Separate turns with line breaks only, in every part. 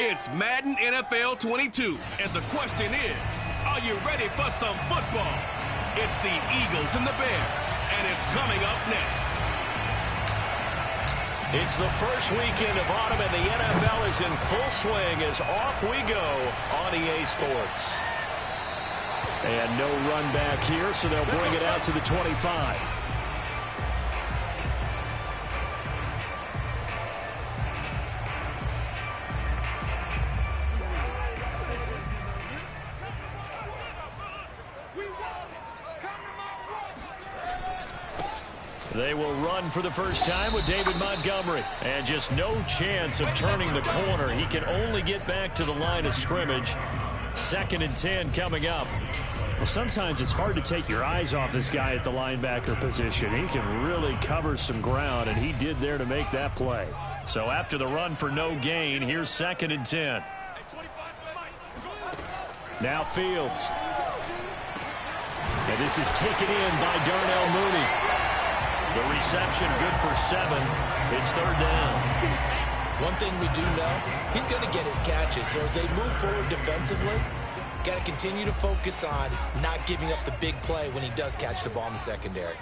It's Madden NFL 22, and the question is, are you ready for some football? It's the Eagles and the Bears, and it's coming up next.
It's the first weekend of autumn, and the NFL is in full swing as off we go on EA Sports. And no run back here, so they'll bring it out to the 25. They will run for the first time with David Montgomery. And just no chance of turning the corner. He can only get back to the line of scrimmage. 2nd and 10 coming up. Well, sometimes it's hard to take your eyes off this guy at the linebacker position. He can really cover some ground, and he did there to make that play. So after the run for no gain, here's 2nd and 10. Now Fields. And this is taken in by Darnell Mooney. The reception good for 7. It's 3rd down.
One thing we do know, he's going to get his catches. So as they move forward defensively, got to continue to focus on not giving up the big play when he does catch the ball in the secondary.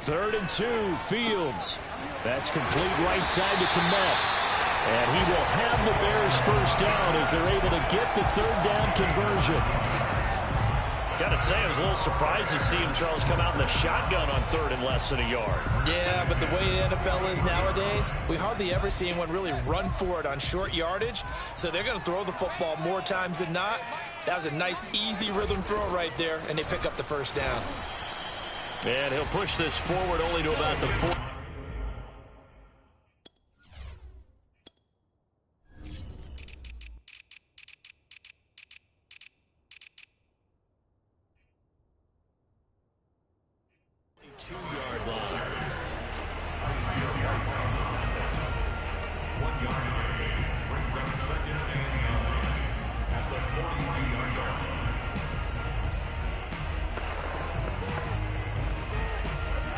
3rd and 2, Fields. That's complete right side to Kmet. And he will have the Bears first down as they're able to get the 3rd down conversion. Gotta say, I was a little surprised to see him, Charles, come out in the shotgun on 3rd and less than a yard.
Yeah, but the way the NFL is nowadays, we hardly ever see anyone really run for it on short yardage. So they're going to throw the football more times than not. That was a nice, easy rhythm throw right there, and they pick up the first down.
And he'll push this forward only to about the 4.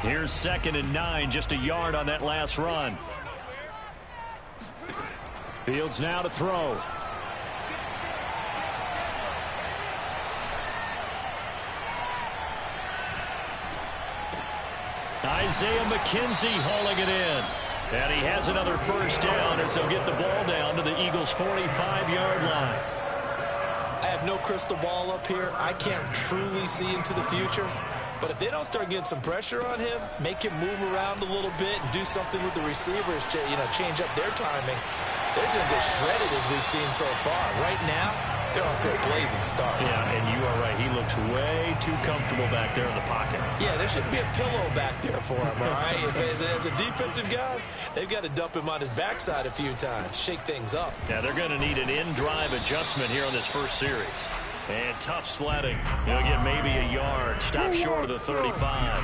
Here's 2nd and 9, just a yard on that last run. Fields now to throw. Isaiah McKenzie hauling it in. And he has another first down as they'll get the ball down to the Eagles' 45-yard line.
I have no crystal ball up here. I can't truly see into the future. But if they don't start getting some pressure on him, make him move around a little bit and do something with the receivers to, change up their timing, they're going to get shredded as we've seen so far. Right now, they're off to a blazing start.
Yeah, and you are right. He looks way too comfortable back there in the pocket.
Yeah, there shouldn't be a pillow back there for him, all right? As a defensive guy, they've got to dump him on his backside a few times, shake things up.
Yeah, they're going to need an in-drive adjustment here on this first series. And tough sledding. He'll get maybe a yard. Stop short of the 35.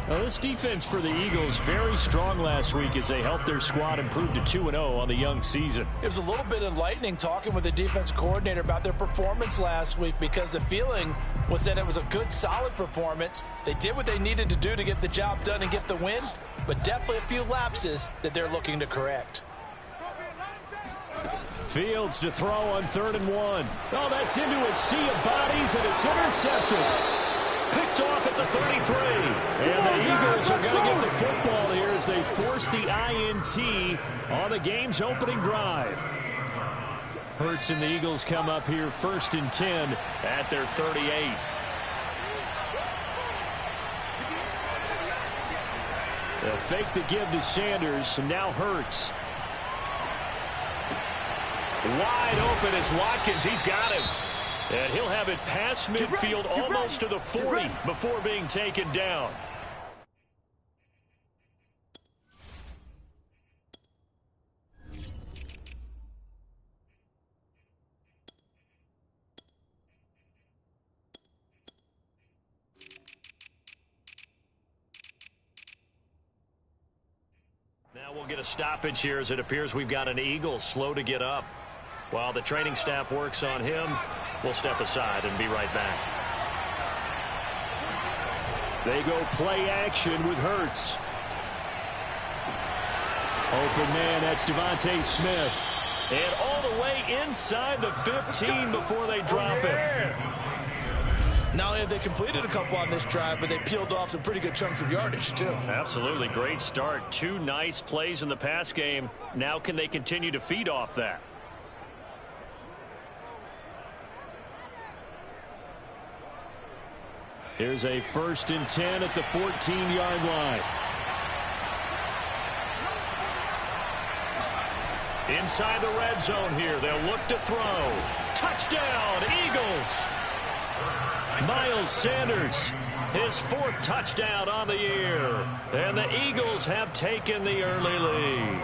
Well, this defense for the Eagles very strong last week as they helped their squad improve to 2-0 on the young season.
It was a little bit enlightening talking with the defense coordinator about their performance last week because the feeling was that it was a good, solid performance. They did what they needed to do to get the job done and get the win, but definitely a few lapses that they're looking to correct.
Fields to throw on 3rd and 1. Oh, that's into a sea of bodies, and it's intercepted. Picked off at the 33. And the Eagles are going to get the football here as they force the INT on the game's opening drive. Hurts and the Eagles come up here 1st and 10 at their 38. They'll fake the give to Sanders, and now Hurts. Wide open is Watkins. He's got him. And he'll have it past midfield almost to the 40 before being taken down. Now we'll get a stoppage here as it appears we've got an Eagle slow to get up. While the training staff works on him, we'll step aside and be right back. They go play action with Hurts. Open man, that's Devontae Smith. And all the way inside the 15 before they drop him.
Not only have they completed a couple on this drive, but they peeled off some pretty good chunks of yardage, too.
Absolutely. Great start. 2 nice plays in the pass game. Now can they continue to feed off that? Here's a 1st and 10 at the 14-yard line. Inside the red zone here. They'll look to throw. Touchdown, Eagles! Miles Sanders, his 4th touchdown on the year. And the Eagles have taken the early lead.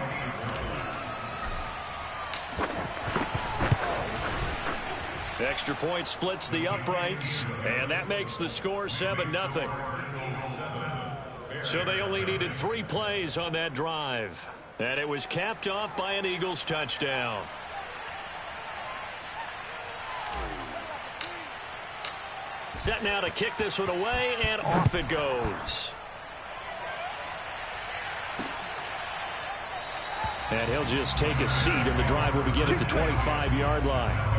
Extra point splits the uprights, and that makes the score 7-0. So they only needed 3 plays on that drive. And it was capped off by an Eagles touchdown. Set now to kick this one away, and off it goes. And he'll just take a seat, and the drive will begin at the 25-yard line.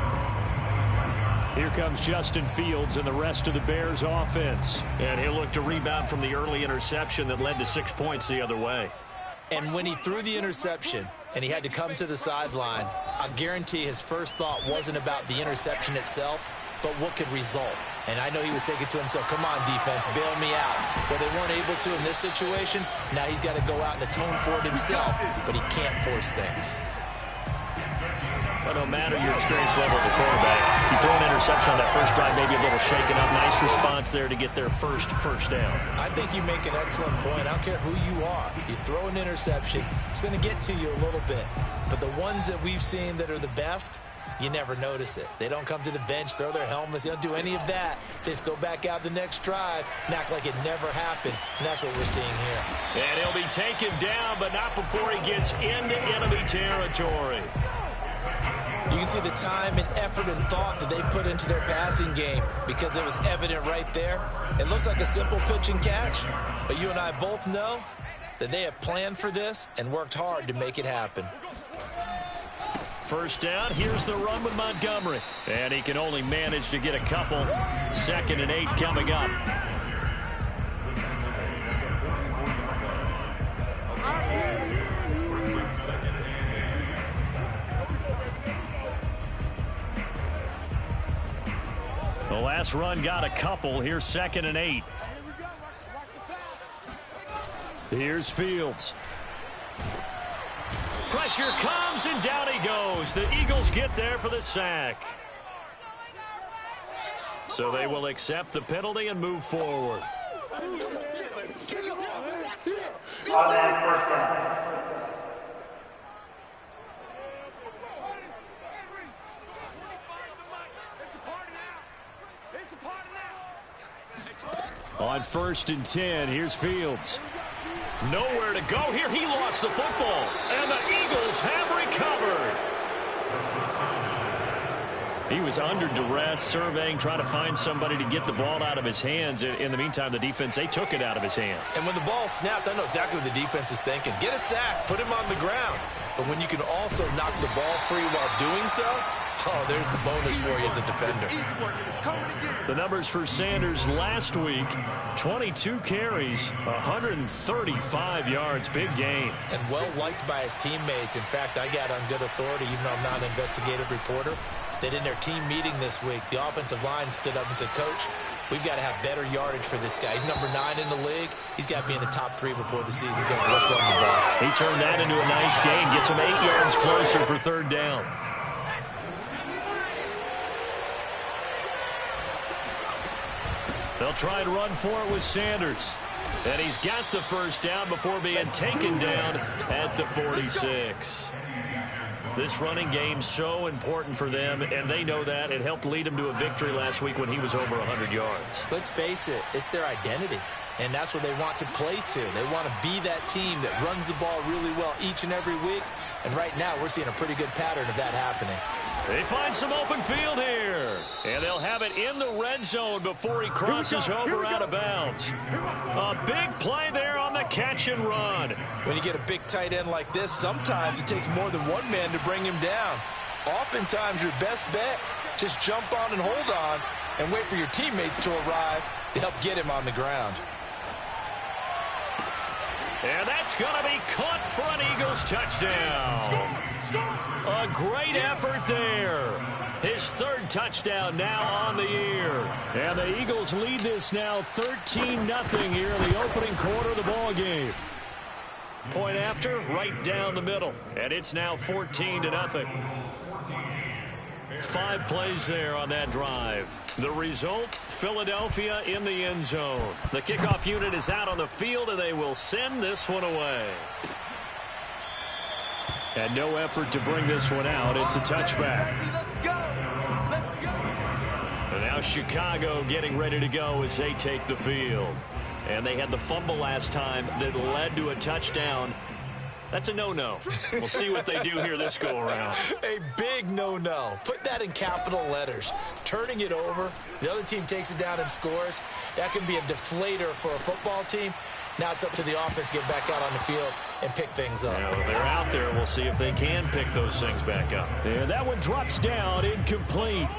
Here comes Justin Fields and the rest of the Bears offense. And he'll look to rebound from the early interception that led to 6 points the other way.
And when he threw the interception and he had to come to the sideline, I guarantee his first thought wasn't about the interception itself, but what could result. And I know he was thinking to himself, come on, defense, bail me out. Well, they weren't able to in this situation. Now he's got to go out and atone for it himself, but he can't force things.
Well, no matter your experience level as a quarterback, you throw an interception on that first drive, maybe a little shaken up. Nice response there to get their first down.
I think you make an excellent point. I don't care who you are. You throw an interception, it's going to get to you a little bit. But the ones that we've seen that are the best, you never notice it. They don't come to the bench, throw their helmets. They don't do any of that. They just go back out the next drive and act like it never happened. And that's what we're seeing here.
And he'll be taken down, but not before he gets into enemy territory.
You can see the time and effort and thought that they put into their passing game because it was evident right there. It looks like a simple pitch and catch, but you and I both know that they have planned for this and worked hard to make it happen.
First down, here's the run with Montgomery. And he can only manage to get a couple. 2nd and 8 coming up. The last run got a couple. Here's 2nd and 8. Here's Fields. Pressure comes, and down he goes. The Eagles get there for the sack. So they will accept the penalty and move forward. On 1st and 10, here's Fields. Nowhere to go here. He lost the football, and the Eagles have recovered. He was under duress, surveying, trying to find somebody to get the ball out of his hands. In the meantime, the defense, they took it out of his hands.
And when the ball snapped, I know exactly what the defense is thinking. Get a sack, put him on the ground. But when you can also knock the ball free while doing so, Oh, there's the bonus for you as a defender.
The numbers for Sanders last week, 22 carries, 135 yards. Big game.
And well-liked by his teammates. In fact, I got on good authority, even though I'm not an investigative reporter, that in their team meeting this week, the offensive line stood up and said, Coach, we've got to have better yardage for this guy. He's number 9 in the league. He's got to be in the top 3 before the season's over. Let's run the ball.
He turned that into a nice gain. Gets him 8 yards closer for third down. They'll try and run for it with Sanders. And he's got the first down before being taken down at the 46. This running game's so important for them, and they know that. It helped lead them to a victory last week when he was over 100 yards.
Let's face it, it's their identity, and that's what they want to play to. They want to be that team that runs the ball really well each and every week, and right now we're seeing a pretty good pattern of that happening.
They find some open field here, and they'll have it in the red zone before he crosses over out of bounds. A big play there on the catch and run.
When you get a big tight end like this, sometimes it takes more than one man to bring him down. Oftentimes, your best bet, just jump on and hold on and wait for your teammates to arrive to help get him on the ground.
And that's going to be caught for an Eagles touchdown. A great effort there. His third touchdown now on the year. And the Eagles lead this now 13-0 here in the opening quarter of the ball game. Point after, right down the middle. And it's now 14-0. 5 plays there on that drive. The result, Philadelphia in the end zone. The kickoff unit is out on the field, and they will send this one away. And no effort to bring this one out. It's a touchback. And now Chicago getting ready to go as they take the field. And they had the fumble last time that led to a touchdown. That's a no-no. We'll see what they do here this go-around.
A big no-no. Put that in capital letters. Turning it over, the other team takes it down and scores. That can be a deflator for a football team. Now it's up to the offense to get back out on the field and pick things up.
Yeah, they're out there. We'll see if they can pick those things back up. And that one drops down, incomplete.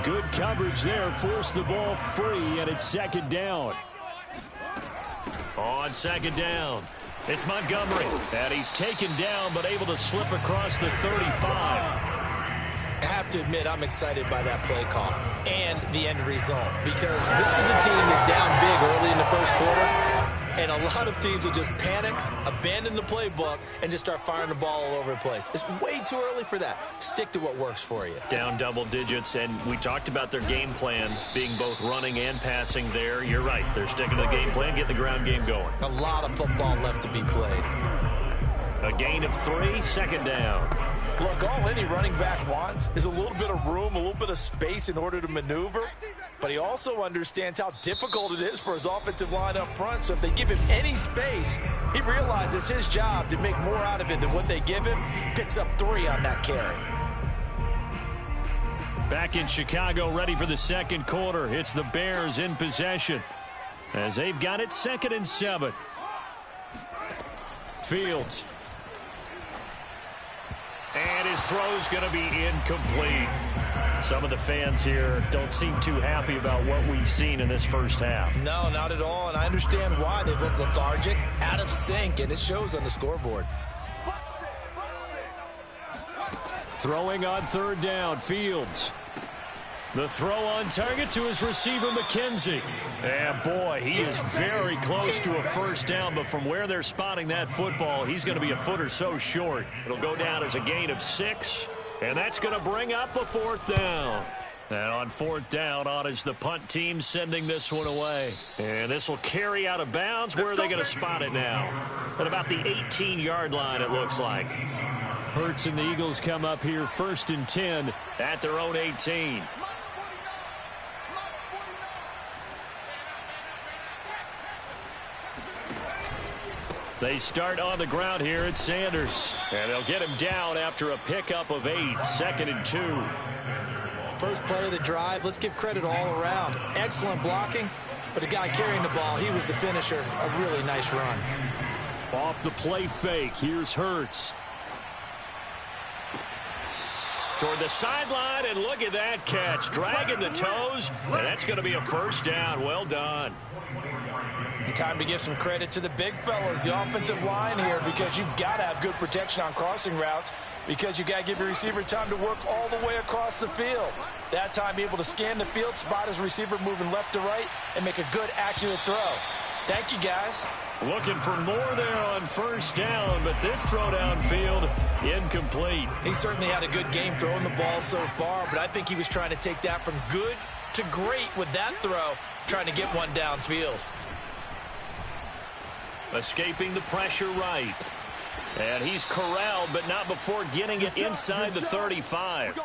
Good coverage there. Forced the ball free, and it's second down. On second down, it's Montgomery. And he's taken down, but able to slip across the 35.
I have to admit, I'm excited by that play call and the end result, because this is a team that's down big early in the first quarter, and a lot of teams will just panic, abandon the playbook, and just start firing the ball all over the place. It's way too early for that. Stick to what works for you.
Down double digits, and we talked about their game plan being both running and passing there. You're right. They're sticking to the game plan, getting the ground game going.
A lot of football left to be played.
A gain of 3, second down.
Look, all any running back wants is a little bit of room, a little bit of space in order to maneuver. But he also understands how difficult it is for his offensive line up front. So if they give him any space, he realizes his job to make more out of it than what they give him. Picks up 3 on that carry.
Back in Chicago, ready for the second quarter. It's the Bears in possession as they've got it 2nd and 7. Fields. And his throw's going to be incomplete. Some of the fans here don't seem too happy about what we've seen in this first half.
No, not at all, and I understand why. They've looked lethargic, out of sync, and it shows on the scoreboard.
Throwing on third down, Fields. The throw on target to his receiver, McKenzie. And boy, he is very close to a first down, but from where they're spotting that football, he's going to be a foot or so short. It'll go down as a gain of 6, and that's going to bring up a 4th down. And on 4th down, on is the punt team sending this one away. And this will carry out of bounds. Where are they going to spot it now? At about the 18-yard line, it looks like. Hurts and the Eagles come up here 1st and 10 at their own 18. They start on the ground here at Sanders. And they'll get him down after a pickup of 8, 2nd and 2.
First play of the drive, let's give credit all around. Excellent blocking, but the guy carrying the ball, he was the finisher. A really nice run.
Off the play fake, here's Hurts. Toward the sideline, and look at that catch. Dragging the toes, and that's going to be a first down. Well done.
Time to give some credit to the big fellas, the offensive line here, because you've got to have good protection on crossing routes, because you've got to give your receiver time to work all the way across the field. That time, able to scan the field, spot his receiver moving left to right, and make a good, accurate throw. Thank you, guys.
Looking for more there on first down, but this throw downfield, incomplete.
He certainly had a good game throwing the ball so far, but I think he was trying to take that from good to great with that throw, trying to get one downfield.
Escaping the pressure right. And he's corralled, but not before getting it inside the 35.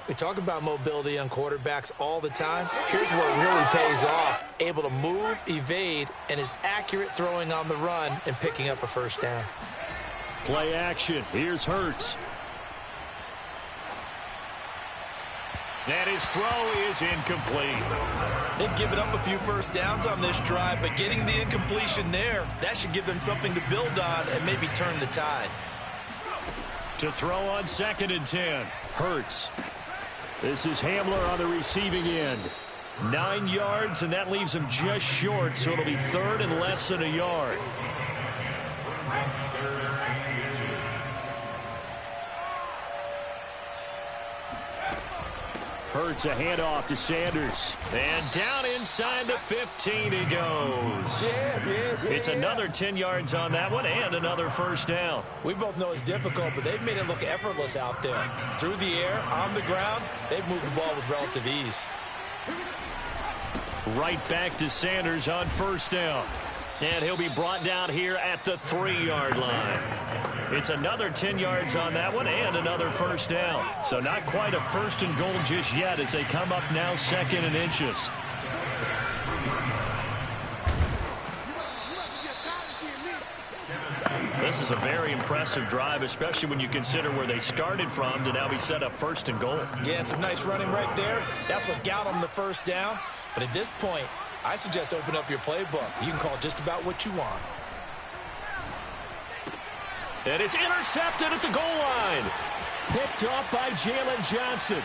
We talk about mobility on quarterbacks all the time. Here's where it really pays off. Able to move, evade, and is accurate throwing on the run and picking up a first down.
Play action. Here's Hurts. And his throw is incomplete.
They've given up a few first downs on this drive, but getting the incompletion there, that should give them something to build on and maybe turn the tide.
To throw on 2nd and 10. Hurts. This is Hamler on the receiving end. 9 yards, and that leaves him just short, so it'll be 3rd and less than a yard. Hurts a handoff to Sanders. And down inside the 15 he goes. It's another 10 yards on that one and another first down.
We both know it's difficult, but they've made it look effortless out there. Through the air, on the ground, they've moved the ball with relative ease.
Right back to Sanders on first down. And he'll be brought down here at the 3-yard line. It's another 10 yards on that one and another first down. So not quite a 1st and goal just yet as they come up now 2nd and inches. This is a very impressive drive, especially when you consider where they started from to now be set up 1st and goal.
Yeah, and some nice running right there. That's what got them the first down. But at this point, I suggest open up your playbook. You can call just about what you want.
And it's intercepted at the goal line. Picked off by Jalen Johnson.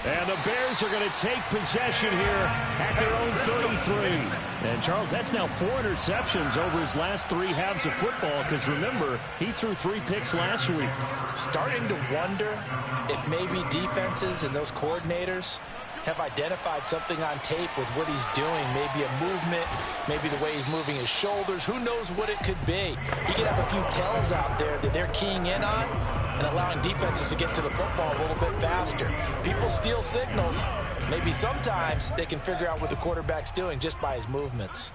And the Bears are going to take possession here at their own 33. And, Charles, that's now 4 interceptions over his last 3 halves of football because, remember, he threw 3 picks last week.
Starting to wonder if maybe defenses and those coordinators have identified something on tape with what he's doing. Maybe a movement, maybe the way he's moving his shoulders. Who knows what it could be? He could have a few tells out there that they're keying in on and allowing defenses to get to the football a little bit faster. People steal signals. Maybe sometimes they can figure out what the quarterback's doing just by his movements.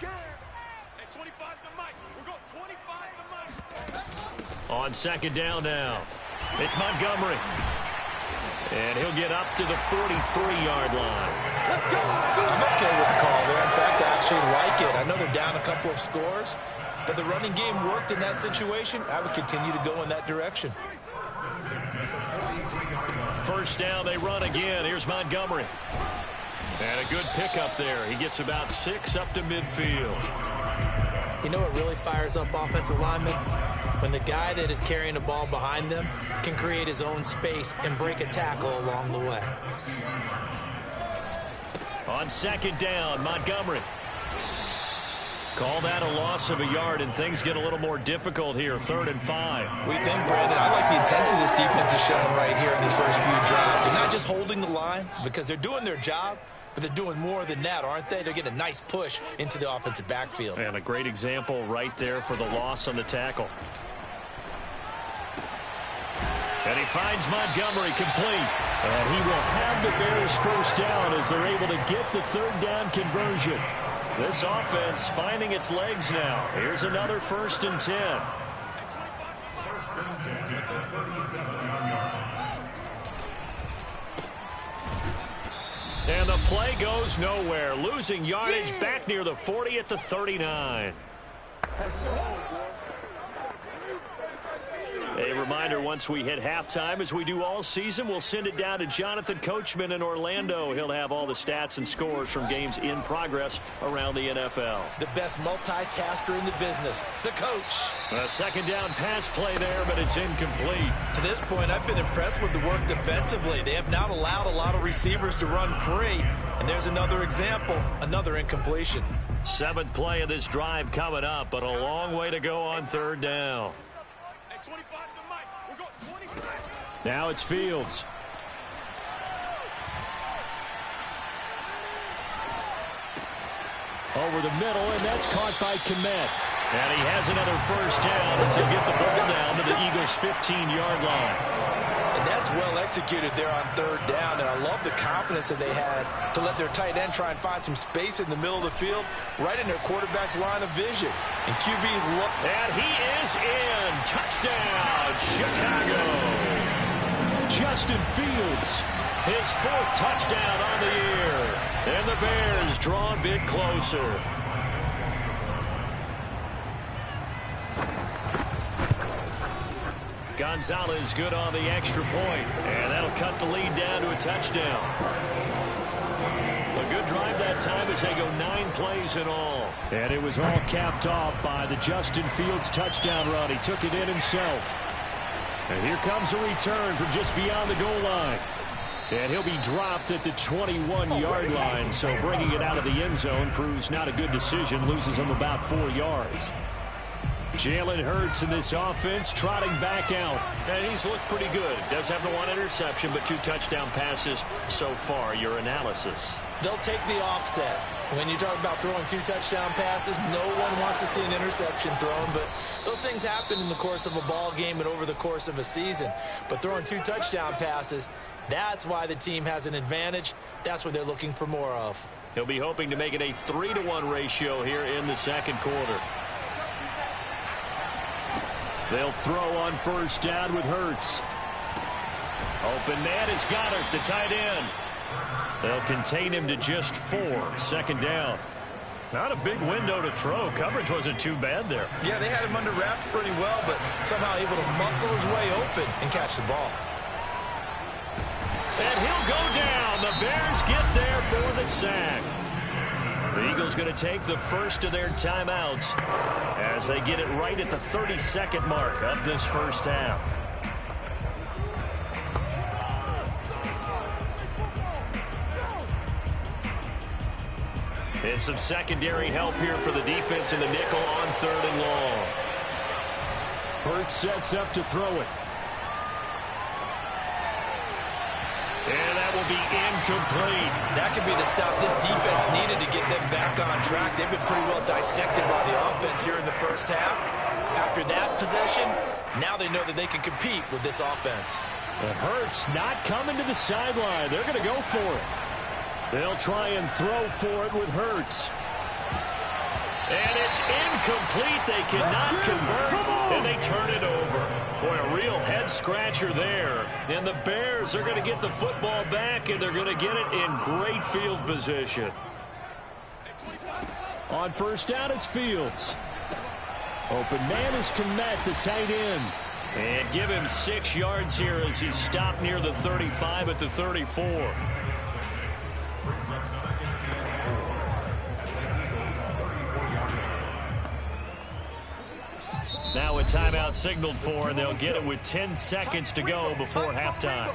On 2nd down now, it's Montgomery. And he'll get up to the 43-yard line.
I'm okay with the call there. In fact, I actually like it. I know they're down a couple of scores, but the running game worked in that situation. I would continue to go in that direction.
First down, they run again. Here's Montgomery. And a good pickup there. He gets about 6 up to midfield.
You know what really fires up offensive linemen? When the guy that is carrying the ball behind them can create his own space and break a tackle along the way.
On 2nd down, Montgomery. Call that a loss of a yard, and things get a little more difficult here. 3rd and 5.
We think, Brandon, I like the intensity this defense is showing right here in these first few drives. They're not just holding the line because they're doing their job, but they're doing more than that, aren't they? They're getting a nice push into the offensive backfield.
And a great example right there for the loss on the tackle. And he finds Montgomery complete. And he will have the Bears first down as they're able to get the 3rd down conversion. This offense finding its legs now. Here's another 1st and 10. And the play goes nowhere. Losing yardage back near the 40 at the 39. A reminder, once we hit halftime, as we do all season, we'll send it down to Jonathan Coachman in Orlando. He'll have all the stats and scores from games in progress around the NFL.
The best multitasker in the business, the coach.
A second down pass play there, but it's incomplete.
To this point, I've been impressed with the work defensively. They have not allowed a lot of receivers to run free. And there's another example, another incompletion.
7th play of this drive coming up, but a long way to go on third down. Now it's Fields. Over the middle, and that's caught by Kmet. And he has another first down as he'll get the ball down to the Eagles' 15-yard line.
And that's well executed there on third down, and I love the confidence that they had to let their tight end try and find some space in the middle of the field, right in their quarterback's line of vision. And QB's look. And he is in. Touchdown, Chicago.
Justin Fields, his 4th touchdown on the year. And the Bears draw a bit closer. Gonzalez good on the extra point, and that'll cut the lead down to a touchdown. A good drive that time as they go 9 plays in all. And it was all capped off by the Justin Fields touchdown run. He took it in himself. And here comes a return from just beyond the goal line. And he'll be dropped at the 21-yard line, so bringing it out of the end zone proves not a good decision, loses him about 4 yards. Jalen Hurts in this offense trotting back out. And he's looked pretty good. Does have the 1 interception, but 2 touchdown passes so far. Your analysis.
They'll take the offset. When you talk about throwing 2 touchdown passes, no one wants to see an interception thrown, but those things happen in the course of a ball game and over the course of a season. But throwing 2 touchdown passes, that's why the team has an advantage. That's what they're looking for more of.
He'll be hoping to make it a 3-to-1 ratio here in the second quarter. They'll throw on first down with Hurts. Open man is Goddard, the tight end. They'll contain him to just 4. Second down. Not a big window to throw. Coverage wasn't too bad there.
Yeah, they had him under wraps pretty well, but somehow able to muscle his way open and catch the ball.
And he'll go down. The Bears get there for the sack. The Eagles going to take the first of their timeouts as they get it right at the 32nd mark of this first half. And some secondary help here for the defense in the nickel on 3rd and long. Hurts sets up to throw it. And that will be incomplete.
That could be the stop this defense needed to get them back on track. They've been pretty well dissected by the offense here in the first half. After that possession, now they know that they can compete with this offense.
It hurts not coming to the sideline. They're going to go for it. They'll try and throw for it with Hurts. And it's incomplete. They cannot convert, and they turn it over. Boy, a real head-scratcher there. And the Bears are going to get the football back, and they're going to get it in great field position. On first down, it's Fields. Open man is Kmet, the tight end. And give him 6 yards here as he's stopped near the 35 at the 34. Now a timeout signaled for, and they'll get it with 10 seconds to go before halftime.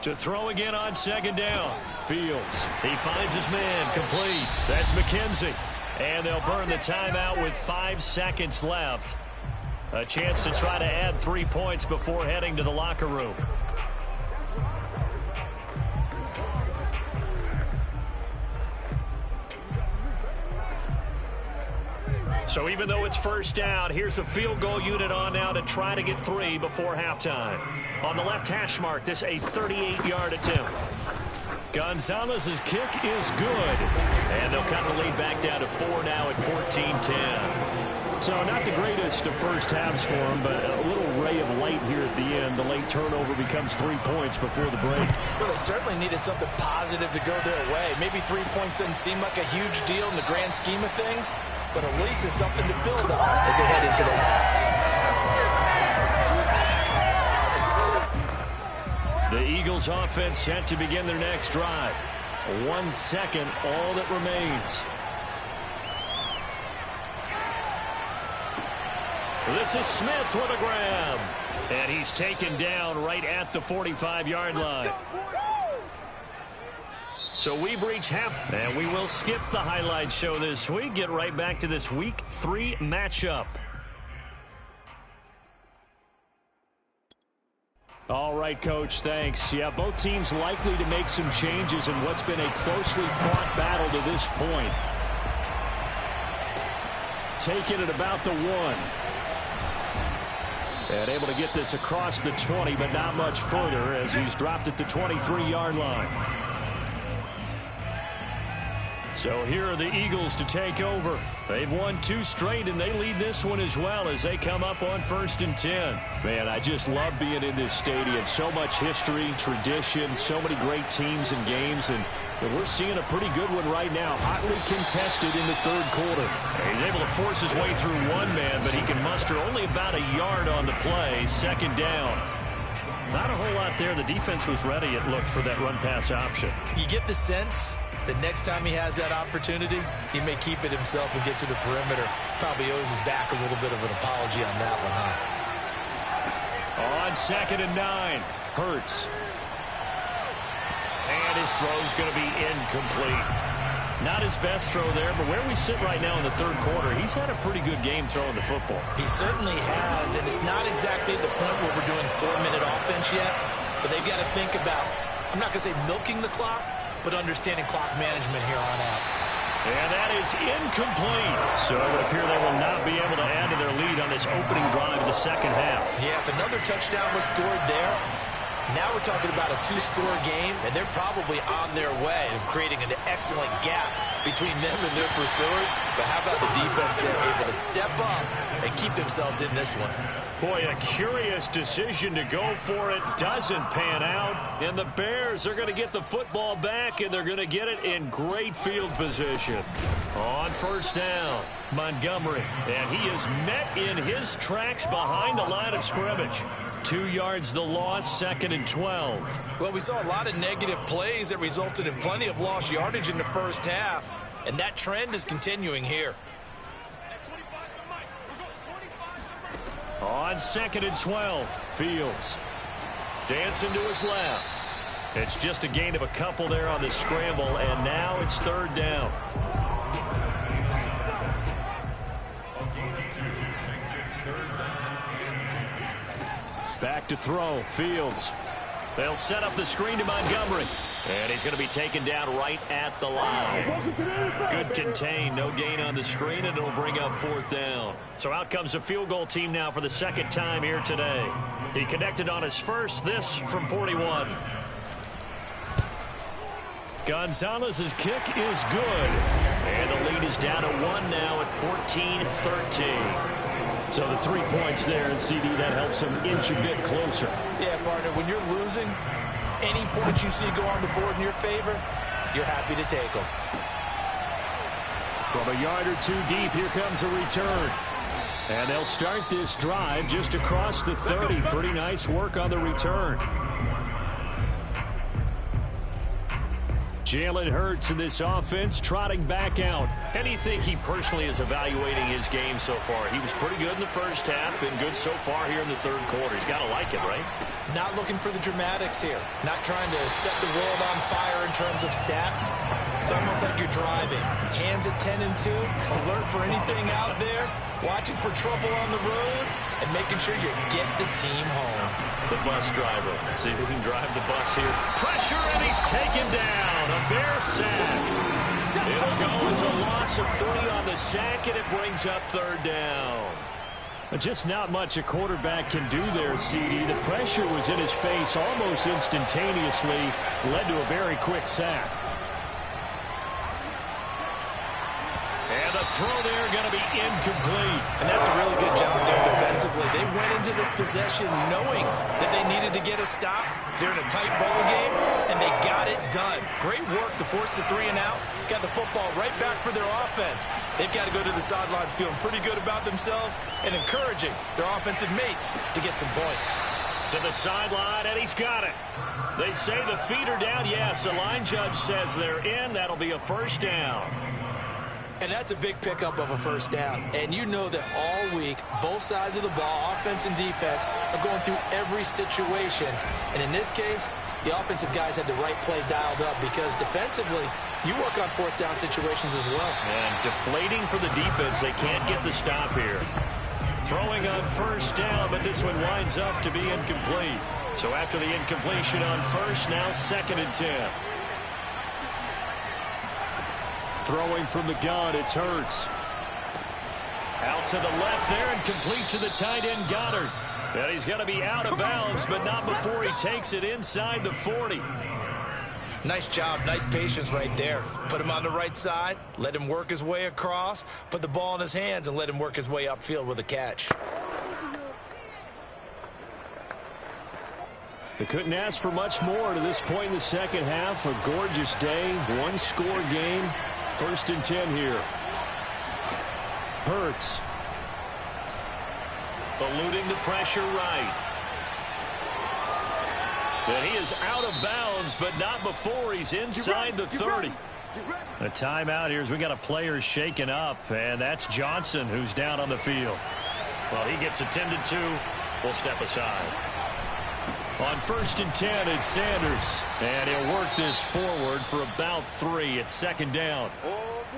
To throw again on second down. Fields. He finds his man. Complete. That's McKenzie. And they'll burn the timeout with 5 seconds left. A chance to try to add 3 points before heading to the locker room. So even though it's first down, here's the field goal unit on now to try to get 3 before halftime. On the left hash mark, this a 38-yard attempt. Gonzalez's kick is good. And they'll cut the lead back down to 4 now at 14-10. So not the greatest of first halves for him, but a little ray of light here at the end. The late turnover becomes 3 points before the break.
Well, they certainly needed something positive to go their way. Maybe 3 points doesn't seem like a huge deal in the grand scheme of things, but at least it's something to build on as they head into the half.
The Eagles offense set to begin their next drive. 1 second, all that remains. This is Smith with a grab. And he's taken down right at the 45-yard line. So we've reached half, and we will skip the highlight show this week. Get right back to this Week 3 matchup. All right, Coach, thanks. Yeah, both teams likely to make some changes in what's been a closely fought battle to this point. Taking it about the 1. And able to get this across the 20, but not much further as he's dropped at the 23-yard line. So here are the Eagles to take over. They've won 2 straight, and they lead this one as well as they come up on 1st and 10. Man, I just love being in this stadium. So much history, tradition, so many great teams and games, and we're seeing a pretty good one right now, hotly contested in the 3rd quarter. He's able to force his way through one man, but he can muster only about a yard on the play. 2nd down. Not a whole lot there. The defense was ready, it looked, for that run-pass option.
You get the sense the next time he has that opportunity, he may keep it himself and get to the perimeter. Probably owes his back a little bit of an apology on that one, huh?
On 2nd and 9, Hurts. And his throw's going to be incomplete. Not his best throw there, but where we sit right now in the 3rd quarter, he's had a pretty good game throwing the football.
He certainly has, and it's not exactly the point where we're doing 4-minute offense yet, but they've got to think about, I'm not going to say milking the clock, but understanding clock management here on out.
And that is incomplete. So it would appear they will not be able to add to their lead on this opening drive of the 2nd half.
Yeah, if another touchdown was scored there, now we're talking about a 2-score game, and they're probably on their way of creating an excellent gap between them and their pursuers. But how about the defense there, able to step up and keep themselves in this one?
Boy, a curious decision to go for it. Doesn't pan out. And the Bears are going to get the football back, and they're going to get it in great field position. On 1st down, Montgomery. And he is met in his tracks behind the line of scrimmage. 2 yards the loss, 2nd and 12.
Well, we saw a lot of negative plays that resulted in plenty of lost yardage in the 1st half, and that trend is continuing here.
On 2nd and 12, Fields. Dancing to his left. It's just a gain of a couple there on the scramble, and now it's 3rd down. Back to throw, Fields. They'll set up the screen to Montgomery. And he's going to be taken down right at the line. Good contain, no gain on the screen, and it'll bring up 4th down. So out comes a field goal team now for the 2nd time here today. He connected on his first, this from 41. Gonzalez's kick is good. And the lead is down to 1 now at 14-13. So the 3 points there, and CD, that helps him inch a bit closer.
Yeah, partner, when you're losing, any points you see go on the board in your favor, you're happy to take them.
From a yard or 2 deep, here comes a return. And they'll start this drive just across the 30. Pretty nice work on the return. Jalen Hurts in this offense trotting back out. How do you think he personally is evaluating his game so far? He was pretty good in the 1st half, been good so far here in the 3rd quarter. He's got to like it, right?
Not looking for the dramatics here. Not trying to set the world on fire in terms of stats. It's almost like you're driving. Hands at 10 and 2, alert for anything out there, watching for trouble on the road, and making sure you get the team home.
The bus driver. See if he can drive the bus here. Pressure, and he's taken down. A Bear sack. It'll go as a loss of 3 on the sack, and it brings up 3rd down. Just not much a quarterback can do there, CD. The pressure was in his face almost instantaneously. Led to a very quick sack. And the throw there going to be incomplete.
And that's a really good job there defensively. They went into this possession knowing that they needed to get a stop. They're in a tight ball game, and they got it done. Great work to force the 3 and out. Got the football right back for their offense. They've got to go to the sidelines feeling pretty good about themselves and encouraging their offensive mates to get some points.
To the sideline, and he's got it. They say the feet are down. Yes, the line judge says they're in. That'll be a first down.
And that's a big pickup of a first down. And you know that all week, both sides of the ball, offense and defense, are going through every situation. And in this case, the offensive guys had the right play dialed up because defensively, you work on fourth down situations as well.
And deflating for the defense. They can't get the stop here. Throwing on first down, but this one winds up to be incomplete. So after the incompletion on first, now 2nd and 10. Throwing from the gun, it's Hurts. Out to the left there and complete to the tight end, Goddard. And he's going to be out of bounds, but not before he takes it inside the 40.
Nice job, nice patience right there. Put him on the right side, let him work his way across, put the ball in his hands, and let him work his way upfield with a catch.
They couldn't ask for much more to this point in the second half. A gorgeous day, one-score game. 1st and 10 here. Hurts. Eluding the pressure right. And he is out of bounds, but not before he's inside the 30. A timeout here as we got a player shaken up, and that's Johnson who's down on the field. Well, he gets attended to. We'll step aside. On 1st and 10, it's Sanders. And he'll work this forward for about 3. It's 2nd down.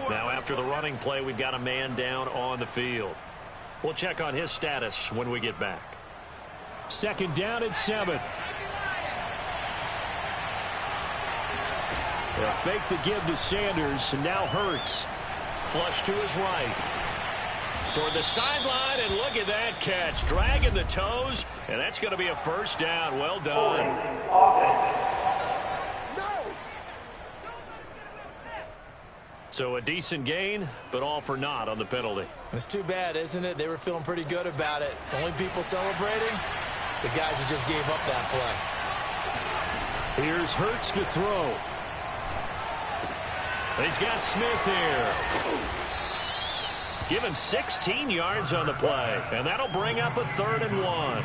Now after the running play, we've got a man down on the field. We'll check on his status when we get back. 2nd down at 7. They'll fake the give to Sanders, and now Hurts. Flush to his right. Toward the sideline, and look at that catch. Dragging the toes, and that's going to be a first down. Well done. So a decent gain, but all for naught on the penalty.
It's too bad, isn't it? They were feeling pretty good about it. Only people celebrating, the guys who just gave up that play.
Here's Hurts to throw. He's got Smith here. Give him 16 yards on the play, and that'll bring up a 3rd and 1.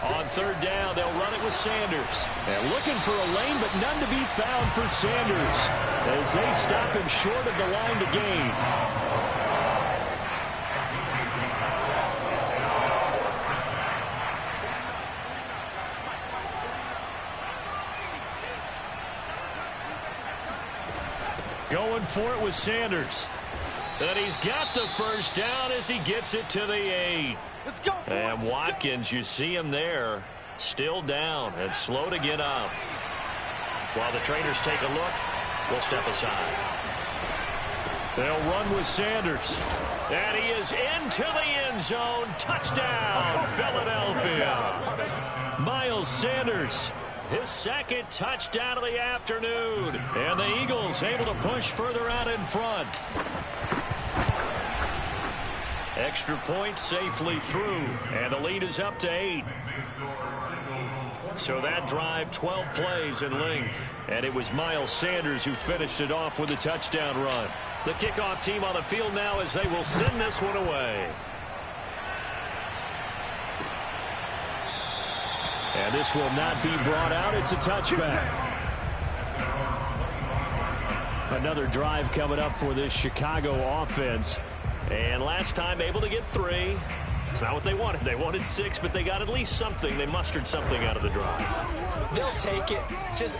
On 3rd down, they'll run it with Sanders. And looking for a lane, but none to be found for Sanders as they stop him short of the line to gain. Going for it with Sanders. And he's got the first down as he gets it to the 8.
Let's go, boys.
And Watkins, you see him there, still down and slow to get up. While the trainers take a look, we'll step aside. They'll run with Sanders. And he is into the end zone. Touchdown, Philadelphia. Miles Sanders, his 2nd touchdown of the afternoon. And the Eagles able to push further out in front. Extra point safely through, and the lead is up to 8. So that drive, 12 plays in length, and it was Miles Sanders who finished it off with a touchdown run. The kickoff team on the field now as they will send this one away. And this will not be brought out. It's a touchback. Another drive coming up for this Chicago offense. And last time able to get 3. It's not what they wanted. They wanted 6, but they got at least something. They mustered something out of the drive.
They'll take it.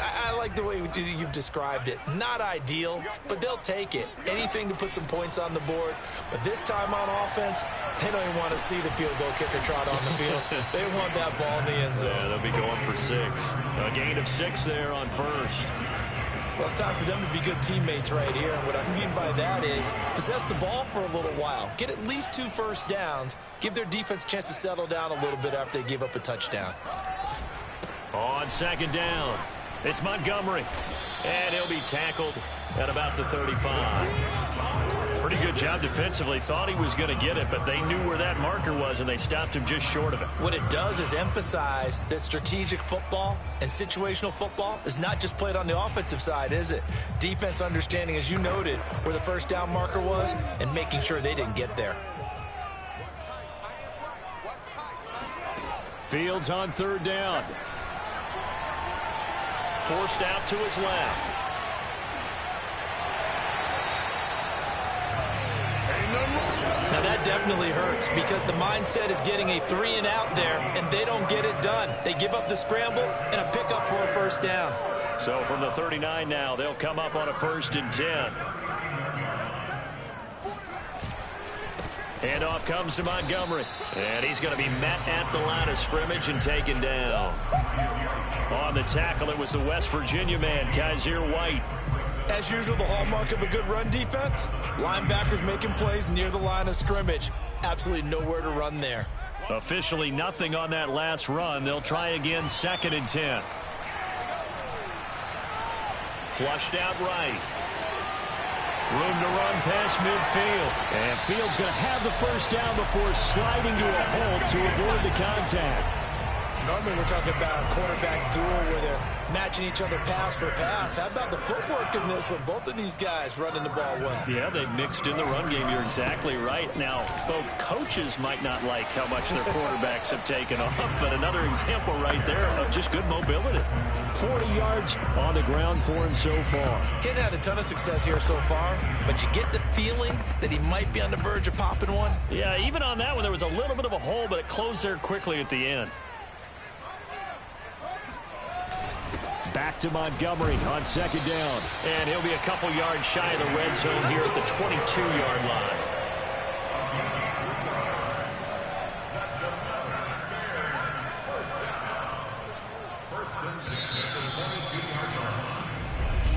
I like the way you've described it. Not ideal, but they'll take it. Anything to put some points on the board. But this time on offense, they don't even want to see the field goal kicker trot on the field. They want that ball in the end zone.
Yeah, they'll be going for 6. A gain of 6 there on first.
Well, it's time for them to be good teammates right here. And what I mean by that is possess the ball for a little while. Get at least 2 first downs. Give their defense a chance to settle down a little bit after they give up a touchdown.
On second down, it's Montgomery. And he'll be tackled at about the 35. Pretty good job defensively. Thought he was going to get it, but they knew where that marker was, and they stopped him just short of it.
What it does is emphasize that strategic football and situational football is not just played on the offensive side, is it? Defense understanding, as you noted, where the first down marker was and making sure they didn't get there.
Fields on third down. Forced out to his left.
Now that definitely hurts because the mindset is getting a 3-and-out there, and they don't get it done. They give up the scramble and a pickup for a first down.
So from the 39 now, they'll come up on a 1st and 10. And off comes to Montgomery. And he's going to be met at the line of scrimmage and taken down. On the tackle, it was the West Virginia man, Kaiser White.
As usual, the hallmark of a good run defense, linebackers making plays near the line of scrimmage. Absolutely nowhere to run there.
Officially nothing on that last run. They'll try again, 2nd and 10. Flushed out right. Room to run past midfield. And Fields going to have the first down before sliding to a hold to avoid the contact.
Normally we're talking about a quarterback duel where they're matching each other pass for pass. How about the footwork in this one? Both of these guys running the ball well.
Yeah, they mixed in the run game. You're exactly right. Now, both coaches might not like how much their quarterbacks have taken off, but another example right there of just good mobility. 40 yards on the ground for him so far.
He hadn't had a ton of success here so far, but you get the feeling that he might be on the verge of popping one.
Yeah, even on that one, there was a little bit of a hole, but it closed there quickly at the end. Back to Montgomery on 2nd down. And he'll be a couple yards shy of the red zone here at the 22-yard line.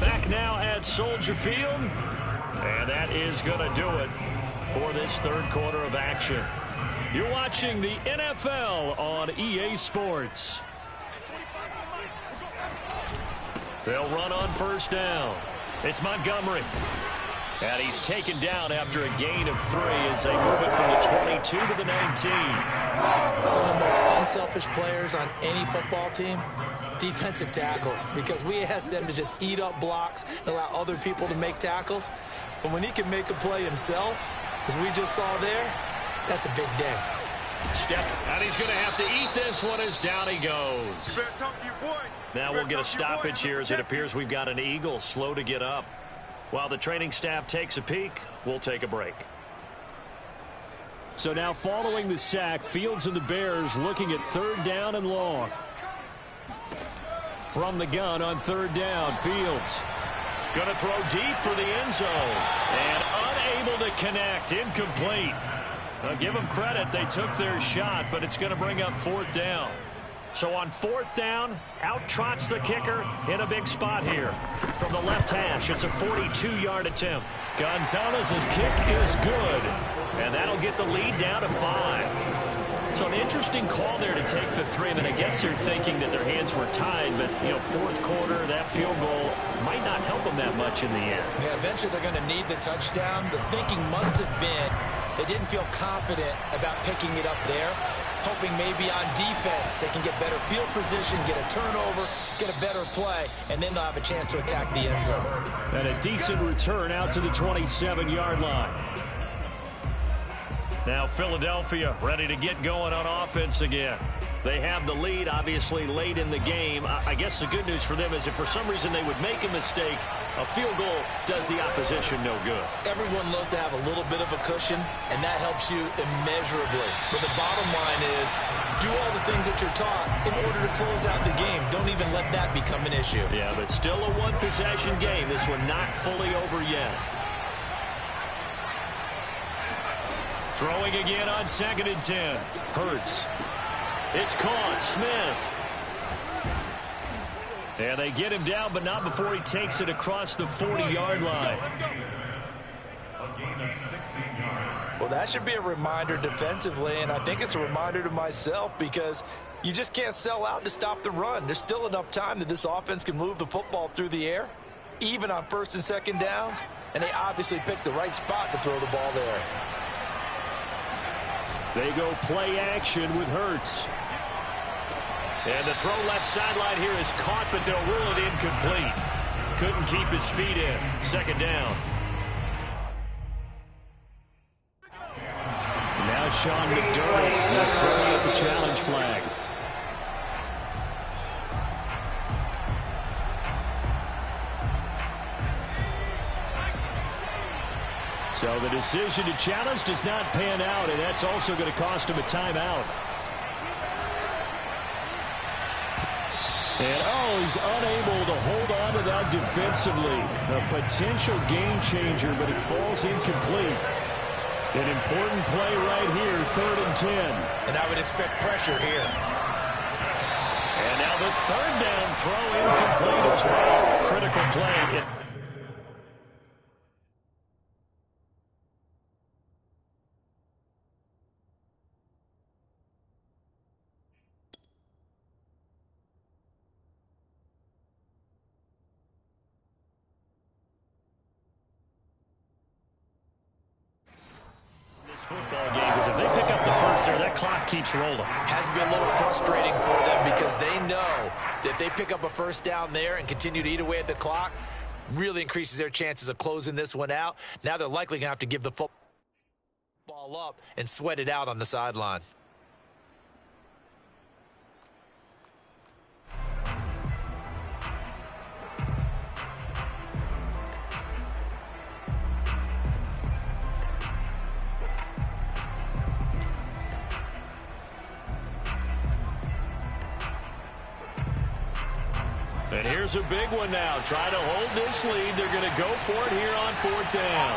Back now at Soldier Field. And that is going to do it for this 3rd quarter of action. You're watching the NFL on EA Sports. They'll run on 1st down. It's Montgomery. And he's taken down after a gain of 3 as they move it from the 22 to the 19.
Some of the most unselfish players on any football team, defensive tackles, because we ask them to just eat up blocks and allow other people to make tackles. But when he can make a play himself, as we just saw there, that's a big day.
Step, and he's going to have to eat this one as down he goes. Now we'll get a stoppage here as it appears we've got an Eagle slow to get up. While the training staff takes a peek, we'll take a break. So now following the sack, Fields and the Bears looking at 3rd down and long. From the gun on 3rd down, Fields going to throw deep for the end zone. And unable to connect, incomplete. I'll give them credit, they took their shot, but it's going to bring up 4th down. So on 4th down, out trots the kicker in a big spot here. From the left hash, it's a 42-yard attempt. Gonzalez's kick is good, and that'll get the lead down to 5. So an interesting call there to take the 3. I mean, I guess they're thinking that their hands were tied, but, you know, 4th quarter, that field goal might not help them that much in the end.
Yeah, eventually they're going to need the touchdown. The thinking must have been they didn't feel confident about picking it up there, hoping maybe on defense they can get better field position, get a turnover, get a better play, and then they'll have a chance to attack the end zone.
And a decent return out to the 27-yard line. Now Philadelphia ready to get going on offense again. They have the lead, obviously, late in the game. I guess the good news for them is if for some reason they would make a mistake, a field goal does the opposition no good. Everyone loves to have a little bit of a cushion, and that helps you immeasurably. But the bottom line is do all the things that you're taught in order to close out the game. Don't even let that become an issue. Yeah, but still a one-possession game. This one not fully over yet. Throwing again on 2nd and 10. Hurts. It's caught. Smith. And they get him down, but not before he takes it across the 40-yard line.
Well, that should be a reminder defensively, and I think it's a reminder to myself because you just can't sell out to stop the run. There's still enough time that this offense can move the football through the air, even on first and second downs, and they obviously picked the right spot to throw the ball there.
They go play action with Hurts. And the throw left sideline here is caught, but they'll rule it incomplete. Couldn't keep his feet in. Second down. Now Sean McDermott throwing out the challenge flag. So the decision to challenge does not pan out, and that's also going to cost him a timeout. And, he's unable to hold on to that defensively. A potential game changer, but it falls incomplete. An important play right here, 3rd and 10.
And I would expect pressure here.
And now the 3rd down throw incomplete as well. Critical play. Football game, because if they pick up the first there, that clock keeps rolling.
Has to be a little frustrating for them because they know that if they pick up a first down there and continue to eat away at the clock, really increases their chances of closing this one out. Now they're likely going to have to give the football up and sweat it out on the sideline.
And here's a big one now. Try to hold this lead. They're going to go for it here on 4th down.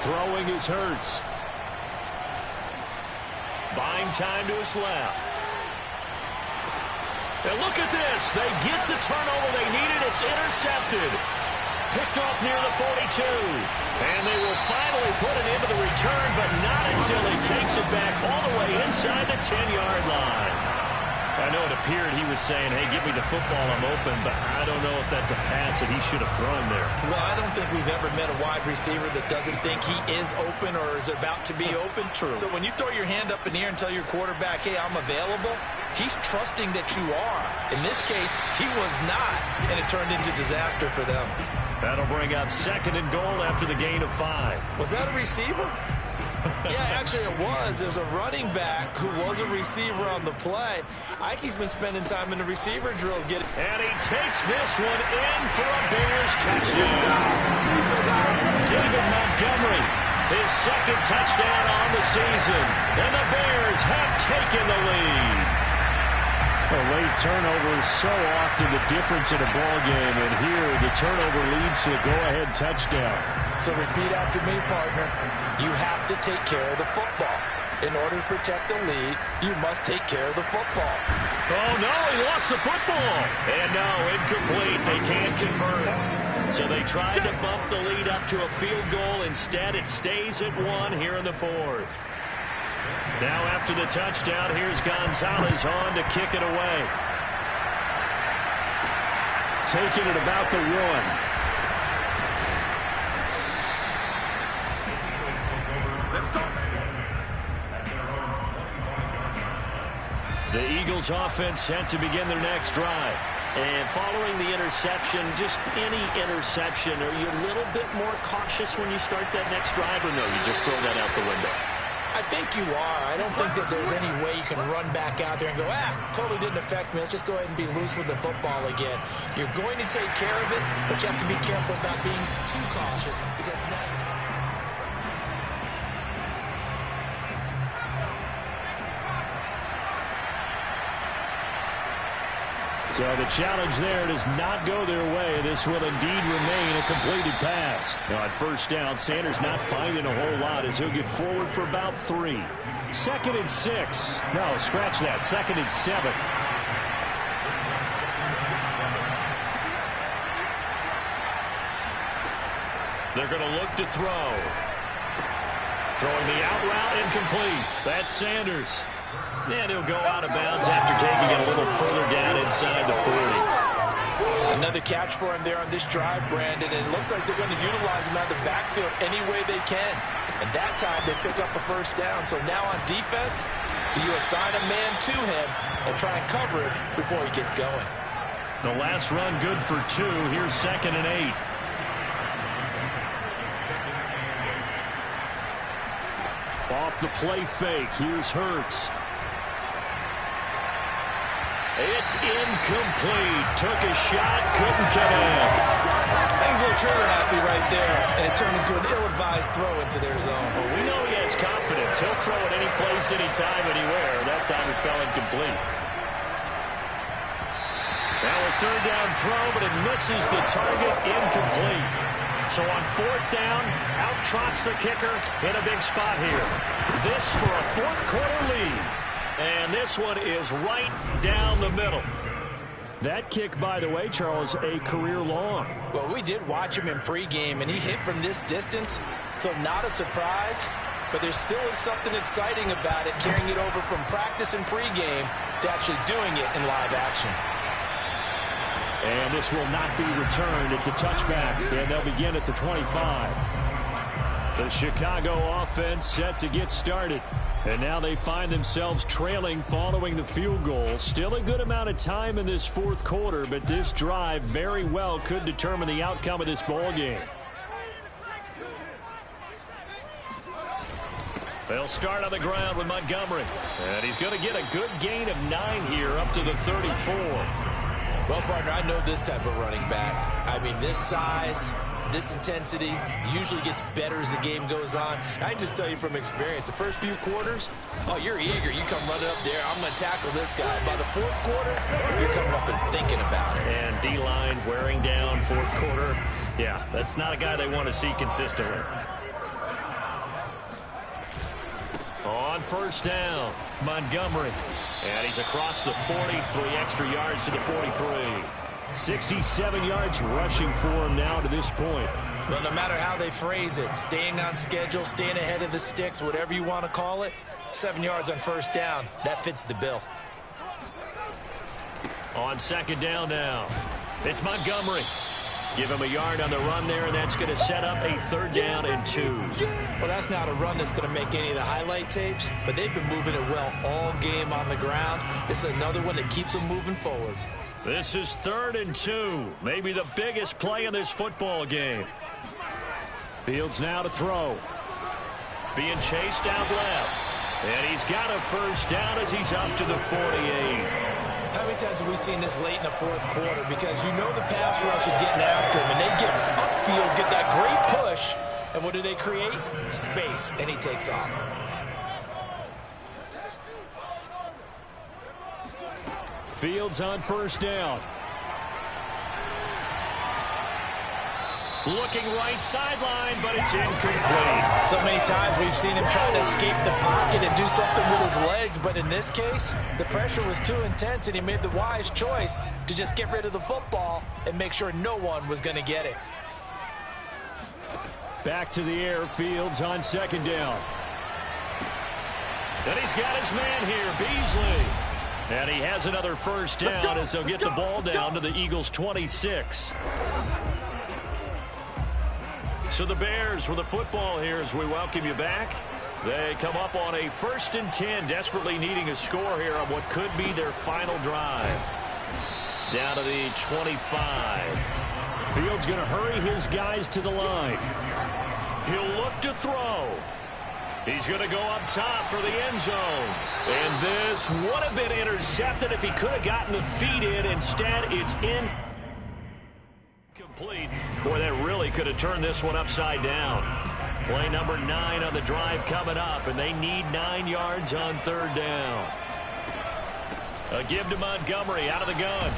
Throwing is Hurts. Buying time to his left. And look at this. They get the turnover they needed. It's intercepted. Picked off near the 42. And they will finally put it into the return, but not until he takes it back all the way inside the 10-yard line. I know it appeared he was saying, hey, give me the football, I'm open, but I don't know if that's a pass that he should have thrown there.
Well, I don't think we've ever met a wide receiver that doesn't think he is open or is about to be open.
True.
So when you throw your hand up in the air and tell your quarterback, hey, I'm available, he's trusting that you are. In this case, he was not, and it turned into disaster for them.
That'll bring up 2nd and goal after the gain of 5.
Was that a receiver? Yeah, actually it was. There's a running back who was a receiver on the play. Ike's been spending time in the receiver drills.
And he takes this one in for a Bears touchdown. David Montgomery, his 2nd touchdown on the season. And the Bears have taken the lead. A late turnover is so often the difference in a ball game, and here the turnover leads to the go-ahead touchdown.
So repeat after me, partner. You have to take care of the football. In order to protect the lead, you must take care of the football.
Oh, no, he lost the football. And no, incomplete. They can't convert it. So they tried to bump the lead up to a field goal. Instead, it stays at 1 here in the 4th. Now after the touchdown, here's Gonzalez on to kick it away. Taking it about the 1. The Eagles offense set to begin their next drive. And following the interception, just any interception, are you a little bit more cautious when you start that next drive, or no, you just throw that out the window?
I think you are. I don't think that there's any way you can run back out there and go, totally didn't affect me. Let's just go ahead and be loose with the football again. You're going to take care of it, but you have to be careful about being too cautious because now you can.
So the challenge there does not go their way. This will indeed remain a completed pass. Now at 1st down, Sanders not finding a whole lot as he'll get forward for about 3. 2nd and 6. No, scratch that. 2nd and 7. They're going to look to throw. Throwing the out route incomplete. That's Sanders. And he'll go out of bounds after taking it a little further down inside the 40.
Another catch for him there on this drive, Brandon, and it looks like they're going to utilize him out of the backfield any way they can. And that time they pick up a first down. So now on defense, you assign a man to him and try and cover it before he gets going.
The last run good for 2. Here's 2nd and 8. Off the play fake. Here's Hurts. It's incomplete. Took a shot, couldn't get in.
He's a little trigger happy right there, and it turned into an ill-advised throw into their zone.
Well, we know he has confidence. He'll throw it any place, anytime, anywhere. That time it fell incomplete. Now a 3rd down throw, but it misses the target, incomplete. So on 4th down, out trots the kicker in a big spot here. This for a 4th quarter lead. And this one is right down the middle. That kick, by the way, Charles, a career long.
Well, we did watch him in pregame, and he hit from this distance, so not a surprise. But there still is something exciting about it, carrying it over from practice and pregame to actually doing it in live action.
And this will not be returned. It's a touchback, and they'll begin at the 25. The Chicago offense set to get started. And now they find themselves trailing following the field goal. Still a good amount of time in this 4th quarter, but this drive very well could determine the outcome of this ball game. They'll start on the ground with Montgomery. And he's going to get a good gain of 9 here up to the 34.
Well, partner, I know this type of running back. I mean, this size, this intensity usually gets better as the game goes on. And I just tell you from experience, the first few quarters, oh, you're eager. You come running up there. I'm going to tackle this guy. By the 4th quarter, you're coming up and thinking about it.
And D-line wearing down 4th quarter. Yeah, that's not a guy they want to see consistently. On 1st down, Montgomery. And he's across the 40, 3 extra yards to the 43. 67 yards rushing for him now to this point.
Well, no matter how they phrase it, staying on schedule, staying ahead of the sticks, whatever you want to call it, 7 yards on 1st down, that fits the bill.
On 2nd down now, it's Montgomery. Give him a yard on the run there, and that's going to set up a 3rd down and 2.
Well, that's not a run that's going to make any of the highlight tapes, but they've been moving it well all game on the ground. This is another one that keeps them moving forward.
This is 3rd and 2, maybe the biggest play in this football game. Fields now to throw. Being chased out left. And he's got a 1st down as he's up to the 48.
How many times have we seen this late in the 4th quarter? Because you know the pass rush is getting after him, and they get upfield, get that great push, and what do they create? Space, and he takes off.
Fields on 1st down. Looking right sideline, but it's incomplete.
So many times we've seen him trying to escape the pocket and do something with his legs, but in this case, the pressure was too intense, and he made the wise choice to just get rid of the football and make sure no one was going to get it.
Back to the air, Fields on 2nd down. And he's got his man here, Beasley. And he has another 1st down as they'll get the ball down to the Eagles' 26. So the Bears with the football here as we welcome you back. They come up on a 1st and 10, desperately needing a score here on what could be their final drive. Down to the 25. Fields going to hurry his guys to the line. He'll look to throw. He's going to go up top for the end zone. And this would have been intercepted if he could have gotten the feet in. Instead, it's incomplete. Boy, that really could have turned this one upside down. Play number 9 on the drive coming up, and they need 9 yards on 3rd down. A give to Montgomery out of the gun.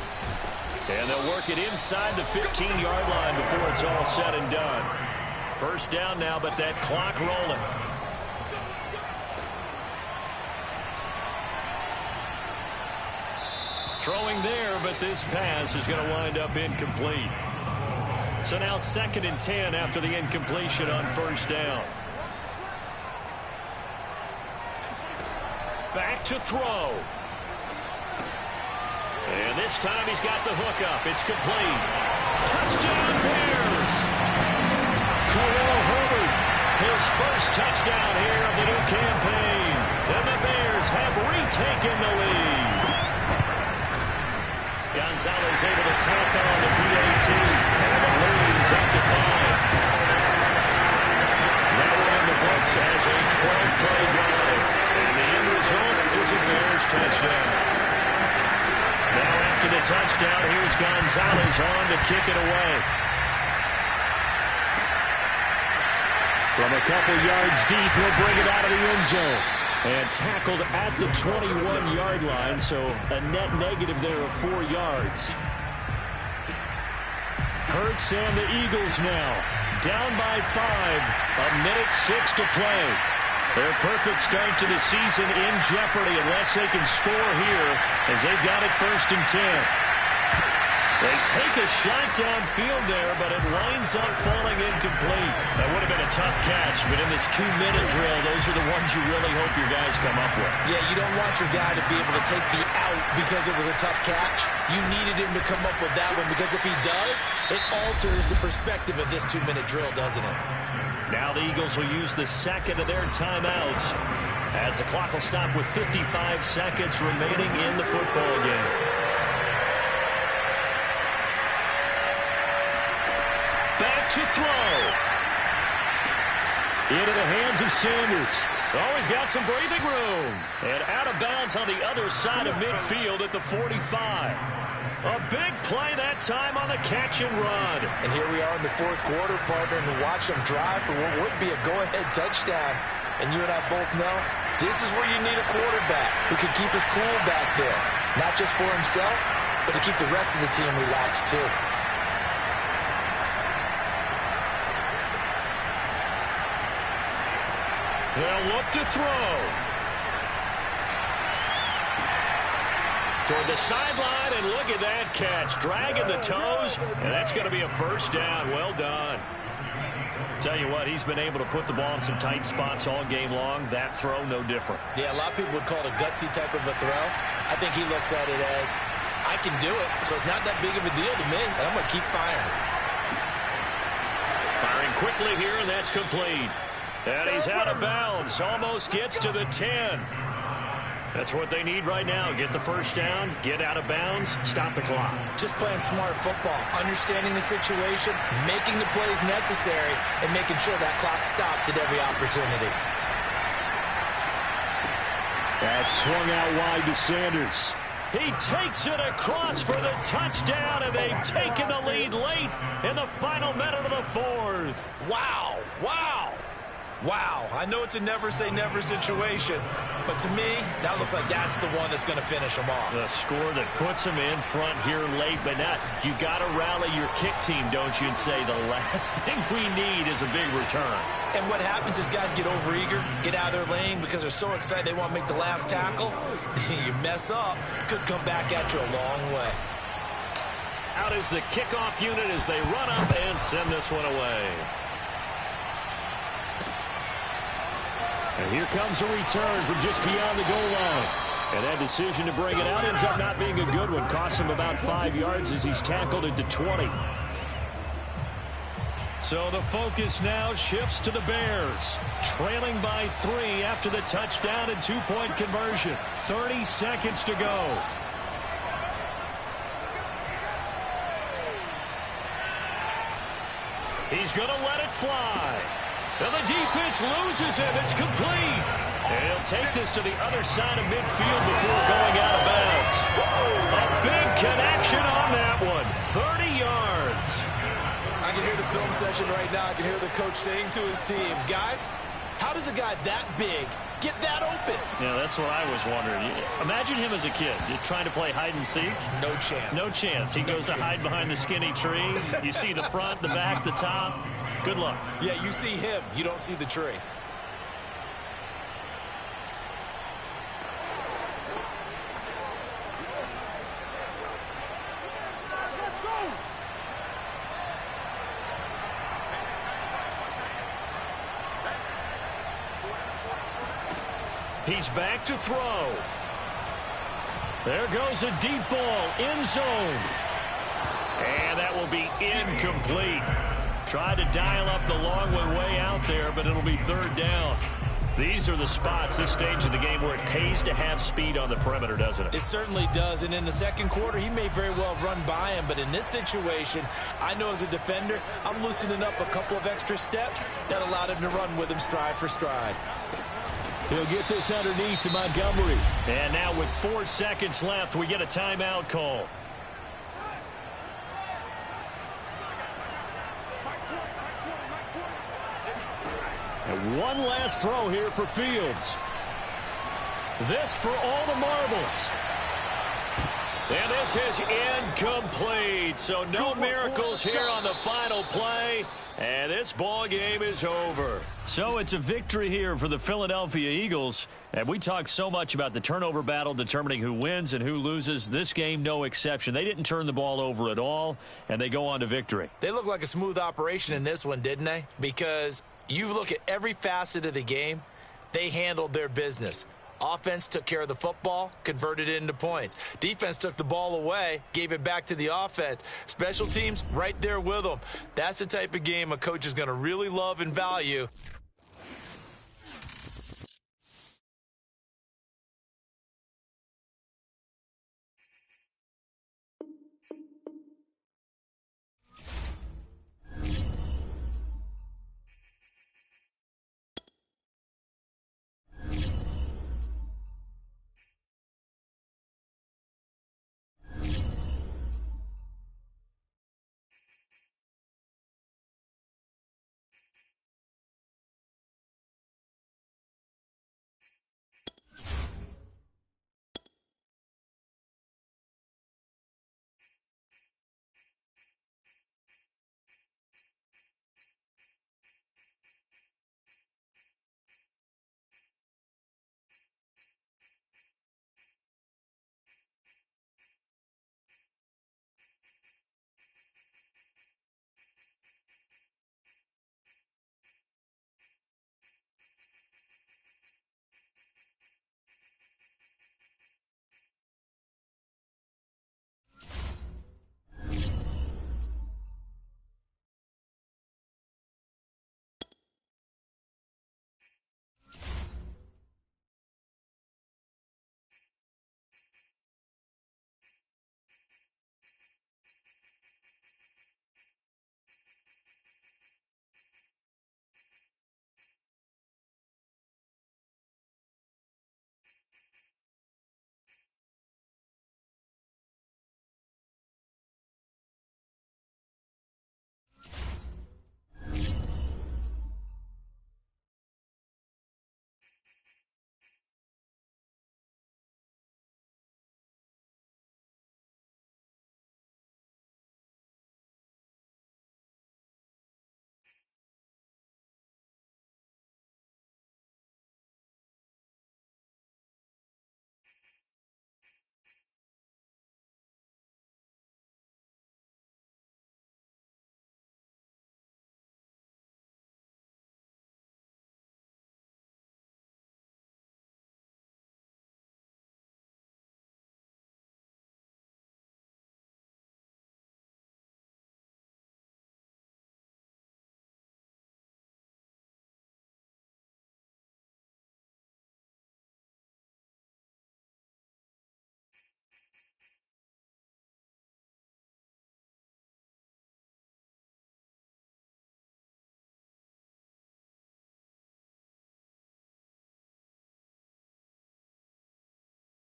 And they'll work it inside the 15-yard line before it's all said and done. 1st down now, but that clock rolling. Throwing there, but this pass is going to wind up incomplete. So now 2nd and 10 after the incompletion on 1st down. Back to throw. And this time he's got the hook up. It's complete. Touchdown Bears. Khalil Herbert, his first touchdown here of the new campaign. And the Bears have retaken the lead. Gonzalez able to tack on the PAT. And the lead's up to 5. That one in the books as a 12-play drive. And the end result is a Bears touchdown. Now after the touchdown, here's Gonzalez on to kick it away. From a couple yards deep, he'll bring it out of the end zone. And tackled at the 21-yard line, so a net negative there of 4 yards. Hurts and the Eagles now down by 5. 1:06 to play. Their perfect start to the season in jeopardy unless they can score here as they've got it 1st and 10. They take a shot downfield there, but it winds up falling incomplete. That would have been a tough catch, but in this 2-minute drill, those are the ones you really hope your guys come up with.
Yeah, you don't want your guy to be able to take the out because it was a tough catch. You needed him to come up with that one because if he does, it alters the perspective of this 2-minute drill, doesn't it?
Now the Eagles will use the 2nd of their timeouts as the clock will stop with 55 seconds remaining in the football game. Back to throw. Into the hands of Sanders. Oh, he's got some breathing room. And out of bounds on the other side of midfield at the 45. A big play that time on the catch and run.
And here we are in the 4th quarter, partner, and watch them drive for what would be a go-ahead touchdown. And you and I both know this is where you need a quarterback who can keep his cool back there. Not just for himself, but to keep the rest of the team relaxed too.
They'll look to throw. Toward the sideline, and look at that catch. Dragging the toes, and that's going to be a 1st down. Well done. Tell you what, he's been able to put the ball in some tight spots all game long. That throw, no different.
Yeah, a lot of people would call it a gutsy type of a throw. I think he looks at it as, I can do it, so it's not that big of a deal to me, and I'm going to keep firing.
Firing quickly here, and that's complete. And he's out of bounds. Almost gets to the 10. That's what they need right now. Get the 1st down, get out of bounds, stop the clock.
Just playing smart football, understanding the situation, making the plays necessary, and making sure that clock stops at every opportunity.
That's swung out wide to Sanders. He takes it across for the touchdown, and they've taken the lead late in the final minute of the 4th.
Wow, wow. Wow, I know it's a never-say-never situation, but to me, that looks like that's the one that's going to finish them off.
The score that puts them in front here late, but not. You got to rally your kick team, don't you, and say the last thing we need is a big return.
And what happens is guys get overeager, get out of their lane because they're so excited they want to make the last tackle. You mess up, could come back at you a long way.
Out is the kickoff unit as they run up and send this one away. And here comes a return from just beyond the goal line. And that decision to bring it out ends up not being a good one. Costs him about 5 yards as he's tackled into 20. So the focus now shifts to the Bears. Trailing by 3 after the touchdown and 2-point conversion. 30 seconds to go. He's going to let it fly. And the defense loses him. It's complete. And he'll take this to the other side of midfield before going out of bounds. A big connection on that one. 30 yards.
I can hear the film session right now. I can hear the coach saying to his team, guys, how does a guy that big get that open?
Yeah, that's what I was wondering. Imagine him as a kid trying to play hide and seek.
No chance.
No chance. He goes to hide behind the skinny tree. You see the front, the back, the top. Good luck.
Yeah, you see him. You don't see the tree.
He's back to throw. There goes a deep ball, end zone. And that will be incomplete. Tried to dial up the long one way out there, but it'll be third down. These are the spots, this stage of the game, where it pays to have speed on the perimeter, doesn't it?
It certainly does, and in the second quarter, he may very well run by him, but in this situation, I know as a defender, I'm loosening up a couple of extra steps that allowed him to run with him stride for stride.
He'll get this underneath to Montgomery. And now with 4 seconds left, we get a timeout call. And one last throw here for Fields. This for all the marbles. And this is incomplete. So no miracles here on the final play. And this ball game is over. So it's a victory here for the Philadelphia Eagles. And we talk so much about the turnover battle determining who wins and who loses. This game, no exception. They didn't turn the ball over at all, and they go on to victory.
They look like a smooth operation in this one, didn't they? Because you look at every facet of the game, they handled their business. Offense took care of the football, converted it into points. Defense took the ball away, gave it back to the offense. Special teams right there with them. That's the type of game a coach is going to really love and value.